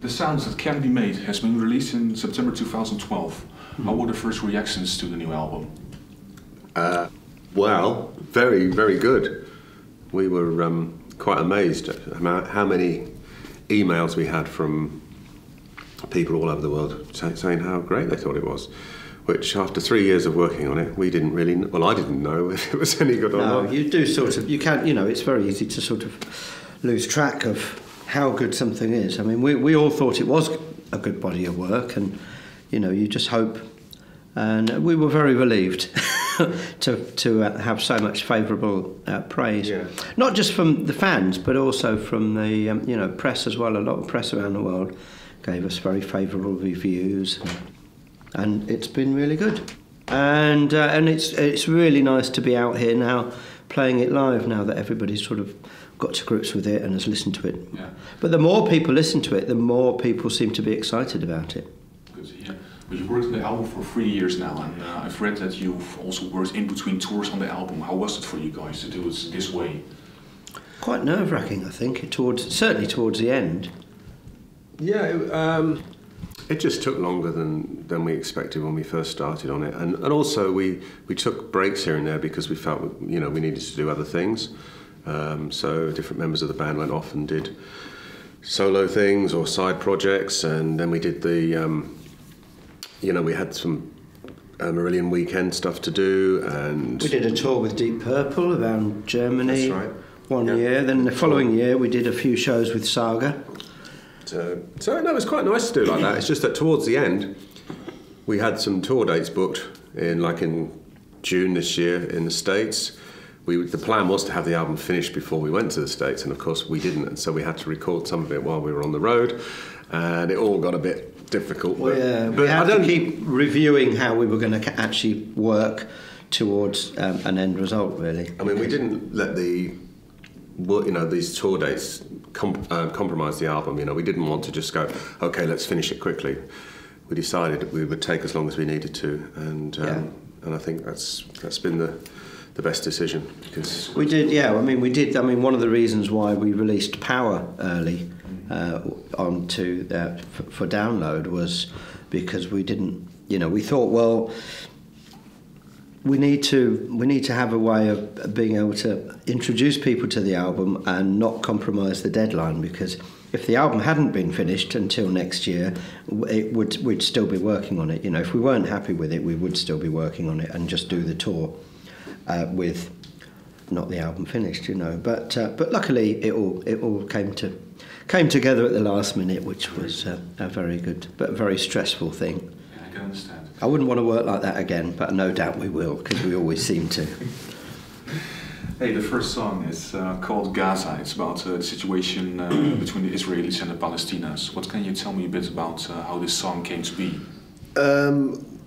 The Sounds That Can Be Made has been released in September 2012. How were the first reactions to the new album? Well, very, very good. We were quite amazed at how many emails we had from people all over the world saying how great they thought it was. Which, after 3 years of working on it, we didn't really. Well, I didn't know if it was any good or not. No, you do sort of. You can't. You know, it's very easy to sort of lose track of how good something is. I mean, we all thought it was a good body of work, and you know, you just hope. And we were very relieved to have so much favourable praise, not just from the fans, but also from the you know, press as well. A lot of press around the world gave us very favourable reviews. And it's been really good, and it's really nice to be out here now, playing it live now that everybody's sort of got to grips with it and has listened to it. Yeah. But the more people listen to it, the more people seem to be excited about it. Good to hear. But you've worked on the album for 3 years now, and I've read that you've also worked in between tours on the album. How was it for you guys to do it this way? Quite nerve-wracking, I think, certainly towards the end. Yeah. It just took longer than we expected when we first started on it, and also we took breaks here and there because we felt, you know, we needed to do other things. So different members of the band went off and did solo things or side projects, and then we did the, you know, we had some Marillion weekend stuff to do, and we did a tour with Deep Purple around Germany. That's right. One year. Then the following year we did a few shows with Saga. So no, it was quite nice to do like that. It's just that towards the end, we had some tour dates booked in June this year in the States. The plan was to have the album finished before we went to the States, and of course we didn't, and so we had to record some of it while we were on the road, and it all got a bit difficult. Well, yeah, we had to keep reviewing how we were going to actually work towards an end result, really. I mean, we didn't let these tour dates compromise the album. You know, we didn't want to just go, okay, let's finish it quickly. We decided we would take as long as we needed to, and I think that's been the best decision, because we did. Yeah, I mean, we did. I mean, one of the reasons why we released Power early onto for download was because we didn't. You know, we thought, well, we need to have a way of being able to introduce people to the album and not compromise the deadline, because if the album hadn't been finished until next year, we'd still be working on it. You know, if we weren't happy with it, we would still be working on it and just do the tour with not the album finished. You know, but luckily it all came together at the last minute, which was a very good but very stressful thing. Yeah, I can understand. I wouldn't want to work like that again, but no doubt we will, because we always seem to. Hey, the first song is called Gaza. It's about the situation between the Israelis and the Palestinians. What can you tell me a bit about how this song came to be?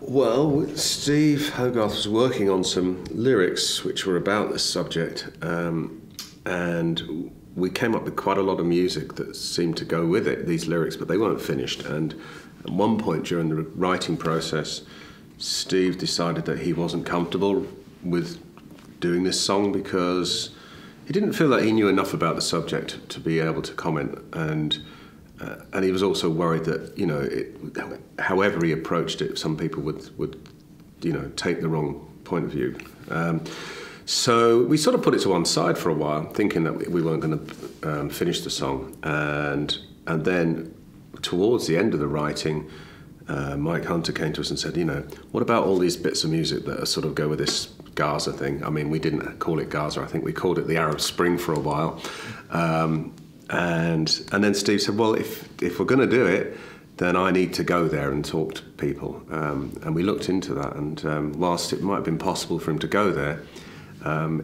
Well, Steve Hogarth was working on some lyrics which were about this subject, and we came up with quite a lot of music that seemed to go with it, these lyrics, but they weren't finished. And at one point during the writing process, Steve decided that he wasn't comfortable with doing this song because he didn't feel that he knew enough about the subject to be able to comment, and he was also worried that, you know, however he approached it, some people would you know, take the wrong point of view. So we sort of put it to one side for a while, thinking that we weren't going to finish the song, and then towards the end of the writing, Mike Hunter came to us and said, you know, what about all these bits of music that sort of go with this Gaza thing? I mean, we didn't call it Gaza. I think we called it the Arab Spring for a while. And then Steve said, well, if we're going to do it, then I need to go there and talk to people. And we looked into that, and whilst it might have been possible for him to go there,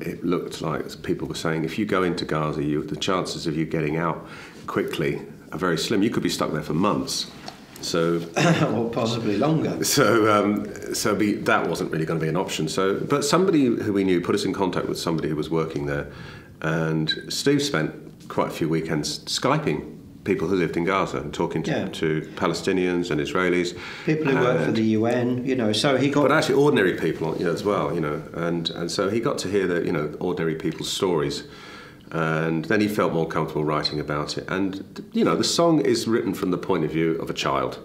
it looked like people were saying, if you go into Gaza, the chances of you getting out quickly are very slim. You could be stuck there for months. So, or possibly longer. So that wasn't really going to be an option. So, but somebody who we knew put us in contact with somebody who was working there, and Steve spent quite a few weekends Skyping people who lived in Gaza and talking to Palestinians and Israelis. People who work for the UN, you know. So he got, but actually ordinary people, you know, as well, you know, and so he got to hear the, you know, ordinary people's stories. And then he felt more comfortable writing about it. And, you know, the song is written from the point of view of a child.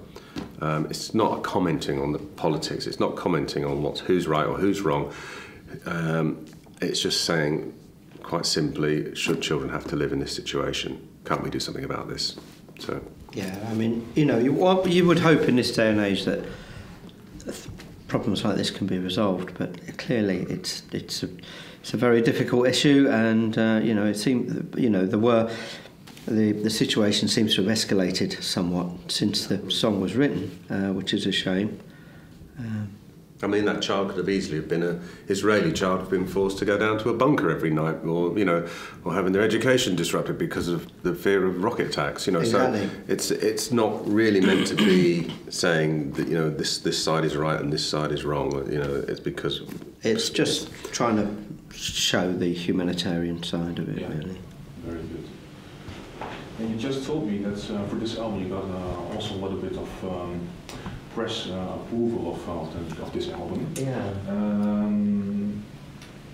It's not commenting on the politics. It's not commenting on who's right or who's wrong. It's just saying, quite simply, should children have to live in this situation? Can't we do something about this? So. Yeah, I mean, you know, you would hope in this day and age that problems like this can be resolved, but clearly it's a very difficult issue, and you know, it seemed, you know, the situation seems to have escalated somewhat since the song was written, which is a shame. I mean, that child could have easily been an Israeli child who'd been forced to go down to a bunker every night, or, you know, or having their education disrupted because of the fear of rocket attacks. You know, exactly. So it's not really meant to be saying that, you know, this side is right and this side is wrong. You know, it's because it's just trying to show the humanitarian side of it. Yeah. Really. Very good. And you just told me that for this album you got also a little bit of press approval of this album. Yeah.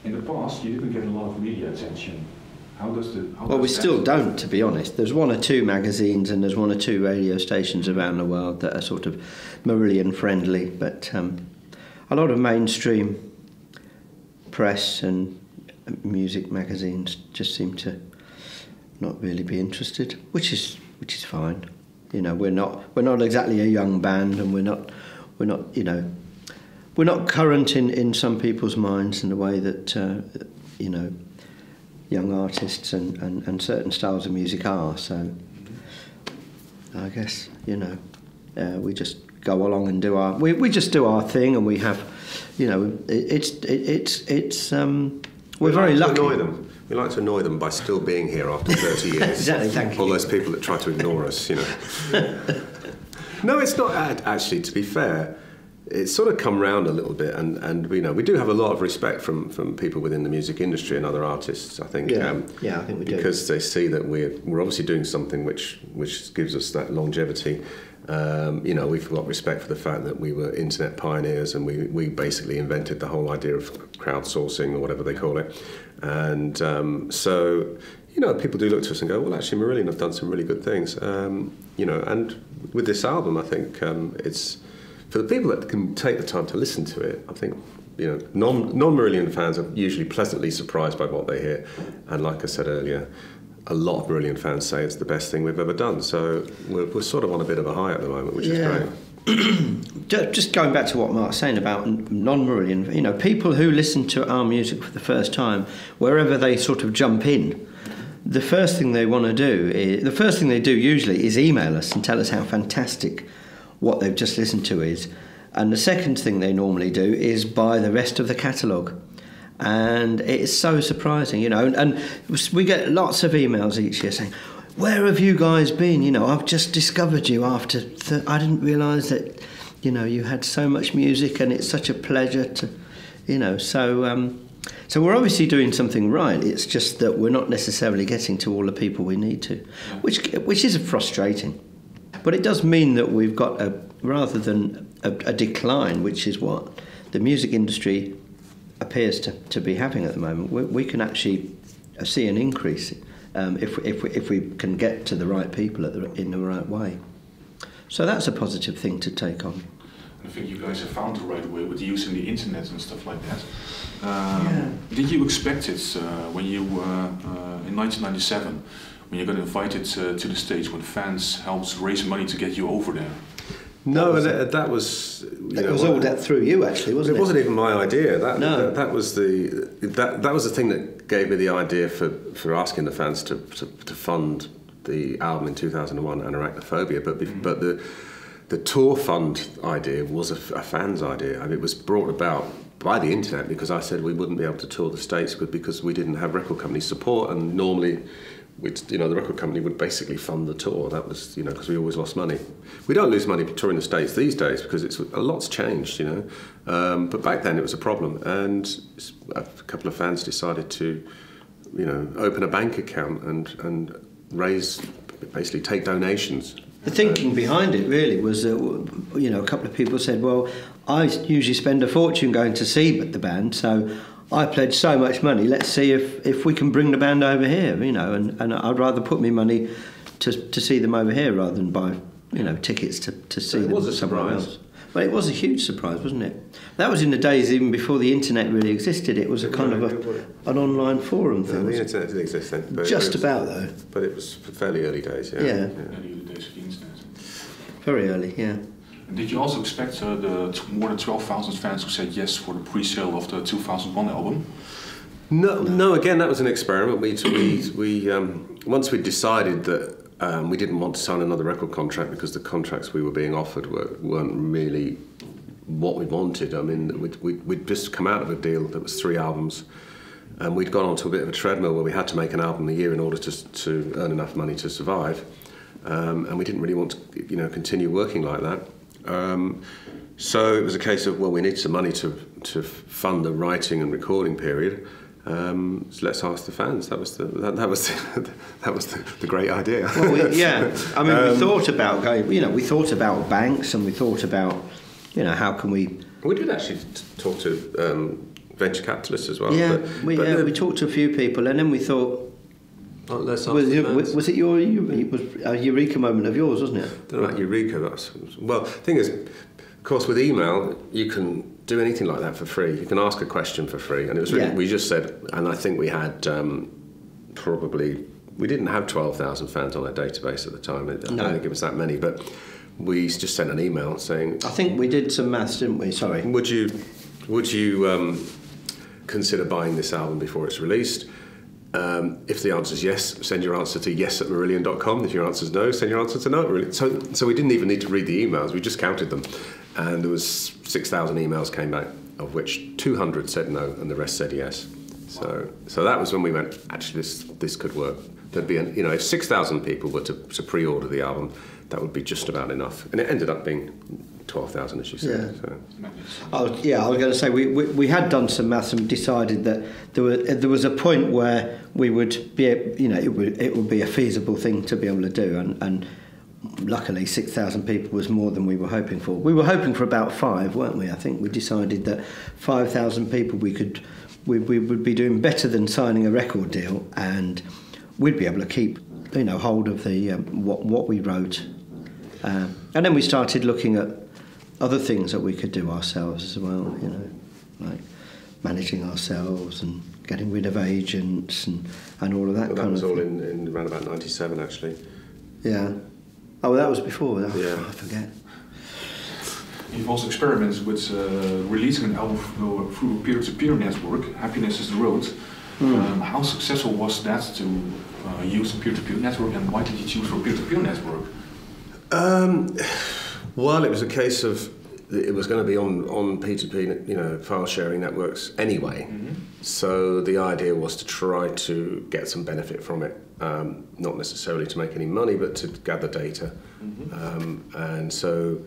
In the past, you didn't get a lot of media attention. Well, we still don't, to be honest. There's one or two magazines and there's one or two radio stations around the world that are sort of Marillion friendly, but a lot of mainstream press and music magazines just seem to not really be interested, which is fine. You know, we're not exactly a young band, and we're not you know, we're not current in some people's minds in the way that you know, young artists and certain styles of music are. So I guess, you know, we just go along and do we just do our thing, and we have, you know, we're very lucky. We like to annoy them by still being here after 30 years. Exactly, thank you. All those people that try to ignore us, you know. No, it's not actually, to be fair. It's sort of come round a little bit, and you know, we do have a lot of respect from people within the music industry and other artists, I think. Yeah, I think we do. Because they see that we're obviously doing something which gives us that longevity. You know, we've got respect for the fact that we were internet pioneers, and we basically invented the whole idea of crowdsourcing, or whatever they call it. And so, you know, people do look to us and go, well, actually, Marillion have done some really good things. You know, and with this album, I think it's for the people that can take the time to listen to it. I think, you know, non-Marillion fans are usually pleasantly surprised by what they hear, and like I said earlier, a lot of Marillion fans say it's the best thing we've ever done. So we're sort of on a bit of a high at the moment, which is great. Just going back to what Mark's saying about non-Marillion, you know, people who listen to our music for the first time, wherever they sort of jump in, the first thing they do usually is email us and tell us how fantastic what they've just listened to is. And the second thing they normally do is buy the rest of the catalogue. And it's so surprising, you know, and we get lots of emails each year saying, where have you guys been? You know, I've just discovered you after... I didn't realise that, you know, you had so much music, and it's such a pleasure to... You know, so we're obviously doing something right. It's just that we're not necessarily getting to all the people we need to, which is frustrating. But it does mean that we've got rather than a decline, which is what the music industry appears to be having at the moment, we can actually see an increase if we can get to the right people in the right way. So that's a positive thing to take on. I think you guys have found the right way with using the internet and stuff like that. Did you expect it when you in 1997, when you got invited to the stage when fans helped raise money to get you over there? No, that was... It was all that through you, actually, wasn't it? It wasn't even my idea. That was the thing that gave me the idea for asking the fans to fund the album in 2001, Arachnophobia. But the tour fund idea was a fan's idea, and it was brought about by the internet because I said we wouldn't be able to tour the States because we didn't have record company support, and normally... you know, the record company would basically fund the tour. That was, you know, because we always lost money. We don't lose money touring the States these days because a lot's changed, you know. But back then it was a problem, and a couple of fans decided to, you know, open a bank account and basically take donations. The thinking behind it really was that, you know, a couple of people said, well, I usually spend a fortune going to see the band, so I pledged so much money. Let's see if we can bring the band over here, you know. And I'd rather put me money to see them over here rather than buy, you know, tickets to see them somewhere else. But it was a huge surprise, wasn't it? That was in the days even before the internet really existed. It was a kind of an online forum thing. The internet didn't exist then. But Just about, though. But it was fairly early days, yeah. Yeah. Early days of the internet. Very early, yeah. And did you also expect the more than 12,000 fans who said yes for the pre-sale of the 2001 album? No. Again, that was an experiment. We once we decided that we didn't want to sign another record contract because the contracts we were being offered weren't really what we wanted. I mean, we'd just come out of a deal that was 3 albums, and we'd gone onto a bit of a treadmill where we had to make an album a year in order to earn enough money to survive, and we didn't really want to, you know, continue working like that. So it was a case of, well, we need some money to fund the writing and recording period. So let's ask the fans. That was the great idea. Well, yeah, I mean, we thought about going. You know, we thought about banks, and we thought about, you know, how can we. We did actually talk to venture capitalists as well. Yeah, we talked to a few people, and then we thought. Oh, let's ask the fans. Was it a eureka moment of yours, wasn't it? I don't know about eureka. Well, the thing is, of course, with email, you can do anything like that for free. You can ask a question for free, and it was really, we just said, and I think we had we didn't have 12,000 fans on our database at the time. I don't think it was that many, but we just sent an email saying, I think we did some maths, didn't we? Sorry. Would you consider buying this album before it's released? If the answer is yes, send your answer to yes@marillion.com. If your answer is no, send your answer to no. So we didn't even need to read the emails. We just counted them, and there was 6,000 emails came back, of which 200 said no, and the rest said yes. So that was when we went, actually, this could work. There'd be, you know, if 6,000 people were to pre-order the album, that would be just about enough. And it ended up being 12,000, as you said. Yeah. I was going to say we had done some maths and decided that there was a point where we would be, you know, it would be a feasible thing to be able to do, and luckily 6,000 people was more than we were hoping for. We were hoping for about 5, weren't we? I think we decided that 5,000 people we would be doing better than signing a record deal, and we'd be able to keep, you know, hold of the what we wrote, and then we started looking at other things that we could do ourselves as well, you know, like managing ourselves and getting rid of agents and all of that kind of thing. That was all in around about 97, actually. Yeah. Oh, that was before. Yeah. I forget. You've also experimented with releasing an album through a peer-to-peer network, Happiness is the Road. How successful was that to use a peer-to-peer network, and why did you choose for a peer-to-peer network? Well, it was a case of it was going to be on P2P, you know, file sharing networks anyway. Mm-hmm. So the idea was to try to get some benefit from it, not necessarily to make any money, but to gather data. Mm-hmm. And so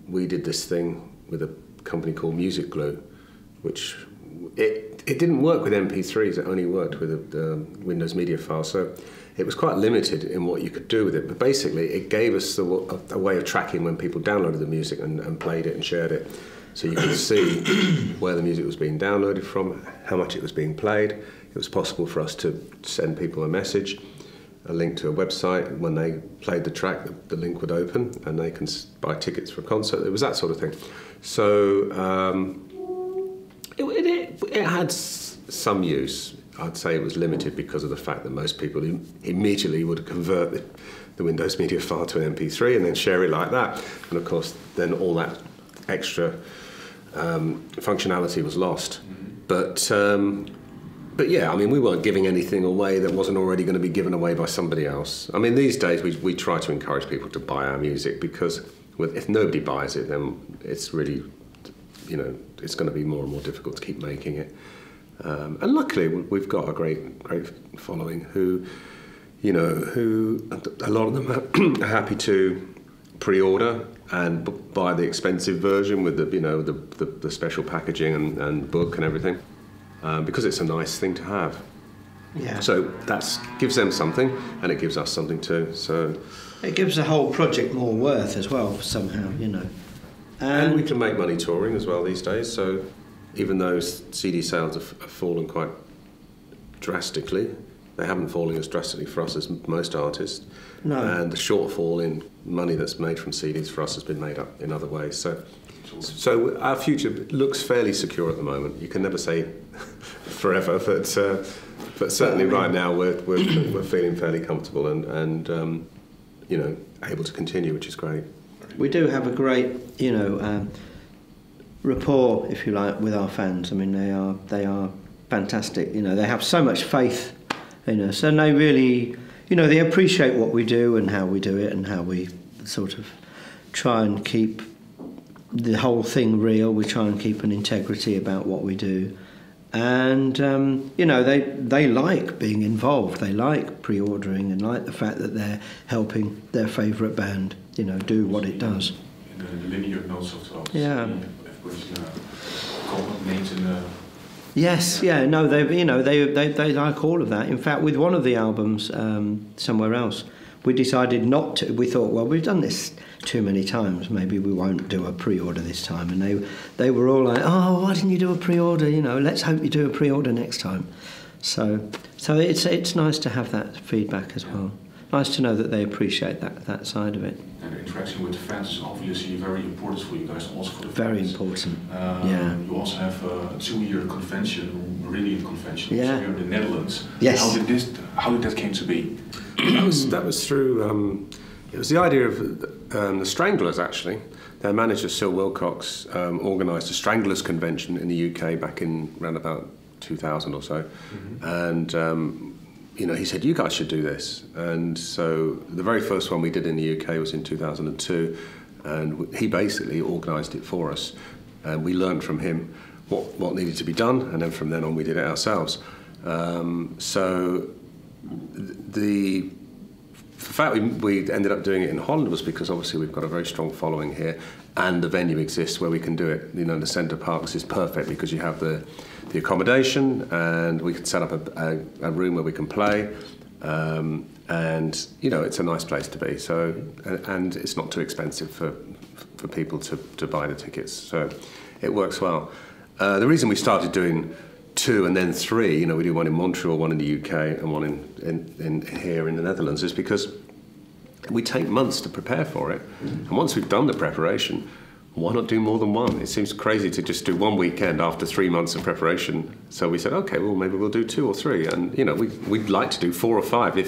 we did this thing with a company called Music Glue, which it didn't work with MP3s. It only worked with the Windows Media file. So it was quite limited in what you could do with it, but basically it gave us a way of tracking when people downloaded the music and played it and shared it. So you could see where the music was being downloaded from, how much it was being played. It was possible for us to send people a message, a link to a website. When they played the track, the link would open and they can buy tickets for a concert. It was that sort of thing. So it had some use. I'd say it was limited because of the fact that most people immediately would convert the Windows Media file to an MP3 and then share it like that. And of course, then all that extra functionality was lost. Mm-hmm. But yeah, I mean, we weren't giving anything away that wasn't already going to be given away by somebody else. I mean, these days we try to encourage people to buy our music because if nobody buys it, then it's really, you know, it's going to be more and more difficult to keep making it. And luckily, we've got a great following who a lot of them are happy to pre-order and buy the expensive version with the special packaging and book and everything, because it's a nice thing to have. Yeah. So that gives them something, and it gives us something too. So it gives the whole project more worth as well somehow, you know. And we can make money touring as well these days. So even though CD sales have fallen quite drastically, they haven't fallen as drastically for us as most artists. No. And the shortfall in money that's made from CDs for us has been made up in other ways. So our future looks fairly secure at the moment. You can never say forever, but certainly right now we're feeling fairly comfortable and you know, able to continue, which is great. We do have a great, you know, rapport, if you like, with our fans. I mean, they are fantastic. You know, they have so much faith in us, and they really, you know, they appreciate what we do and how we do it and how we sort of try and keep the whole thing real. We try and keep an integrity about what we do. And, you know, they like being involved. They like pre-ordering and like the fact that they're helping their favourite band, you know, do what it does. In the linear notes of those. Yeah. Yes, yeah, no, they like all of that. In fact, with one of the albums, Somewhere Else, we decided not to. We thought, well, we've done this too many times, maybe we won't do a pre-order this time. And they were all like, oh, why didn't you do a pre-order? You know, let's hope you do a pre-order next time. So it's nice to have that feedback as well. Nice to know that they appreciate that side of it. And the interaction with the fans is obviously very important for you guys, also for the fans. Very important. Yeah. You also have a 2-year convention, Marillion convention, yeah. here in the Netherlands. Yes. How did that came to be? That was through. It was the idea of the Stranglers, actually. Their manager, Sil Wilcox, organised a Stranglers convention in the UK back in around about 2000 or so. And, you know, he said, you guys should do this. And so the very first one we did in the UK was in 2002. And he basically organised it for us. And we learned from him what needed to be done. And then from then on, we did it ourselves. So the fact we ended up doing it in Holland was because obviously we've got a very strong following here, and the venue exists where we can do it. You know, the Centre Parks is perfect because you have the accommodation, and we can set up a room where we can play, and you know, it's a nice place to be. So, and it's not too expensive for people to buy the tickets, so it works well. The reason we started doing 2 and then 3, you know, we do one in Montreal, one in the UK, and one in here in the Netherlands, is because we take months to prepare for it. And once we've done the preparation, why not do more than one? It seems crazy to just do one weekend after 3 months of preparation. So we said, okay, well, maybe we'll do 2 or 3. And, you know, we'd like to do 4 or 5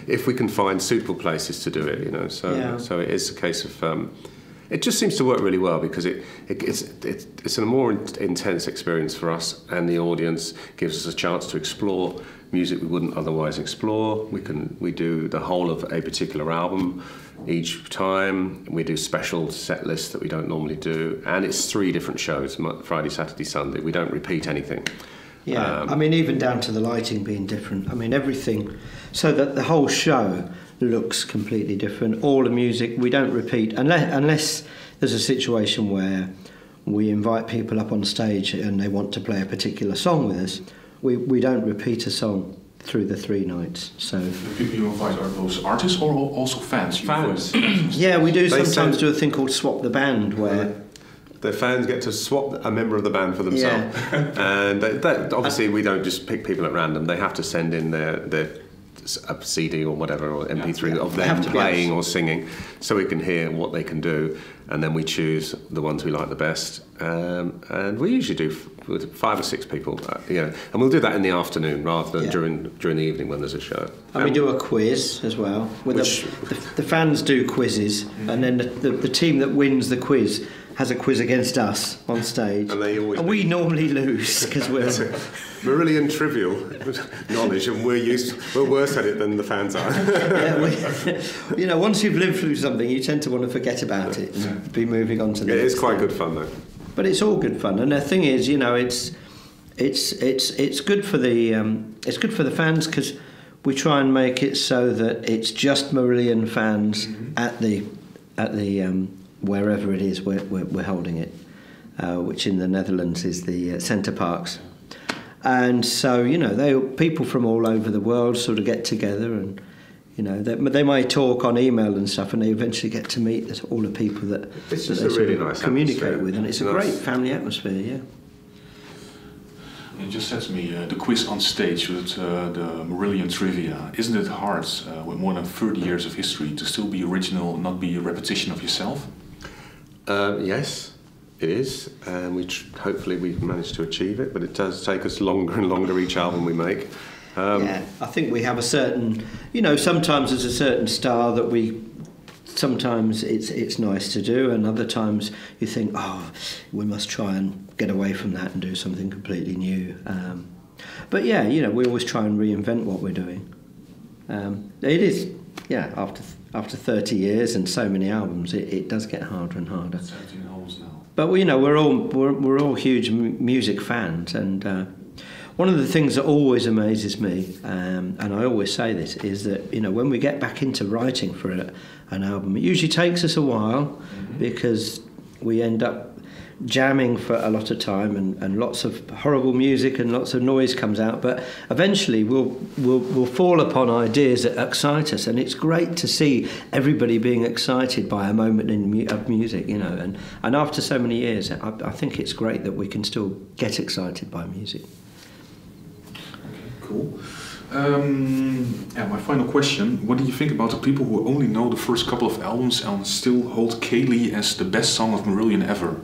if we can find suitable places to do it, you know. So, yeah. So it is a case of... it just seems to work really well because it's a more intense experience for us, and the audience gives us a chance to explore music we wouldn't otherwise explore. We do the whole of a particular album each time. We do special set lists that we don't normally do, and it's 3 different shows: Friday, Saturday, Sunday. We don't repeat anything. Yeah, I mean, even down to the lighting being different. I mean, everything, so that the whole show looks completely different. All the music, we don't repeat, unless there's a situation where we invite people up on stage and they want to play a particular song with us. We don't repeat a song through the 3 nights. So the people you invite are those artists or also fans? Fans. Yeah, we do sometimes do a thing called Swap the Band, where the fans get to swap a member of the band for themselves. Yeah. And obviously we don't just pick people at random. They have to send in their a CD or whatever, or MP3 of them playing or singing, so we can hear what they can do, and then we choose the ones we like the best. And we usually do 5 or 6 people, you know, and we'll do that in the afternoon rather than during the evening when there's a show. And we do a quiz as well. The fans do quizzes, and then the team that wins the quiz has a quiz against us on stage, and we normally lose because we're Marillion trivial knowledge, and we're worse at it than the fans are. Yeah, you know, once you've lived through something, you tend to want to forget about it and be moving on to the next. It is quite good fun, though. But it's all good fun, and the thing is, you know, it's good for the fans because we try and make it so that it's just Marillion fans at the wherever it is we're holding it, which in the Netherlands is the Centre Parks. And so, you know, people from all over the world sort of get together, and, you know, they might talk on email and stuff, and they eventually get to meet all the people that it's they just a really nice communicate atmosphere. with, and it's a great family atmosphere, yeah. You just said to me, the quiz on stage with the Marillion trivia, isn't it hard with more than 30 years of history to still be original, not be a repetition of yourself? Yes, it is, and hopefully we've managed to achieve it, but it does take us longer and longer each album we make. Yeah, I think we have a certain, sometimes there's a certain style that sometimes it's nice to do, and other times you think, we must try and get away from that and do something completely new. But yeah, we always try and reinvent what we're doing. It is, after 30 years and so many albums, it does get harder and harder. 17 albums now. But we're all huge music fans, and one of the things that always amazes me, and I always say this, is that when we get back into writing for an album, it usually takes us a while because we end up jamming for a lot of time, and lots of horrible music and lots of noise comes out, but eventually we'll fall upon ideas that excite us, and it's great to see everybody being excited by a moment of music, and after so many years I think it's great that we can still get excited by music. Cool. My final question, what do you think about the people who only know the first couple of albums and still hold Kayleigh as the best song of Marillion ever?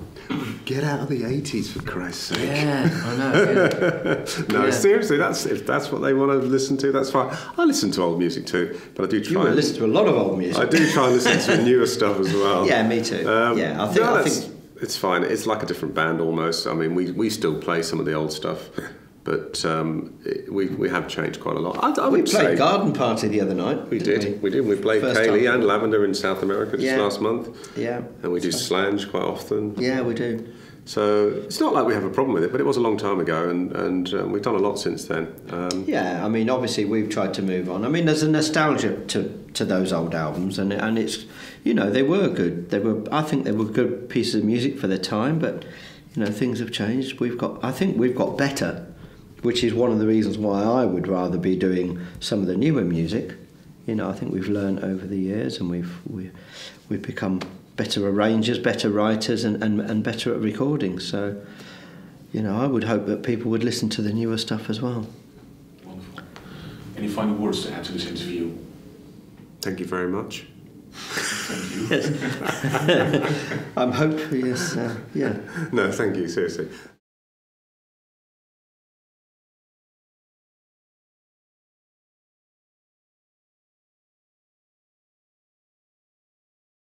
Get out of the 80s, for Christ's sake. Yeah, I know. No, seriously, if that's what they want to listen to, that's fine. I listen to old music too, but I do try and listen to a lot of old music. I do try and listen to newer stuff as well. Yeah, me too. I think it's fine. It's like a different band almost. I mean, we still play some of the old stuff, but we have changed quite a lot. We played Garden Party the other night. We did. We played Kayleigh and Lavender in South America just last month. Yeah. And we do Slange quite often. Yeah, we do. So it's not like we have a problem with it, but it was a long time ago, and we've done a lot since then. I mean, obviously we've tried to move on. I mean, there's a nostalgia to those old albums, and it's they were good. I think they were good pieces of music for their time, but things have changed. I think we've got better, which is one of the reasons why I would rather be doing some of the newer music. I think we've learned over the years, and we've become better arrangers, better writers, and better at recording. So, I would hope that people would listen to the newer stuff as well. Wonderful. Any final words to add to this interview? Thank you very much. Thank you. Yes. I'm hopeful, yes. No, thank you, seriously.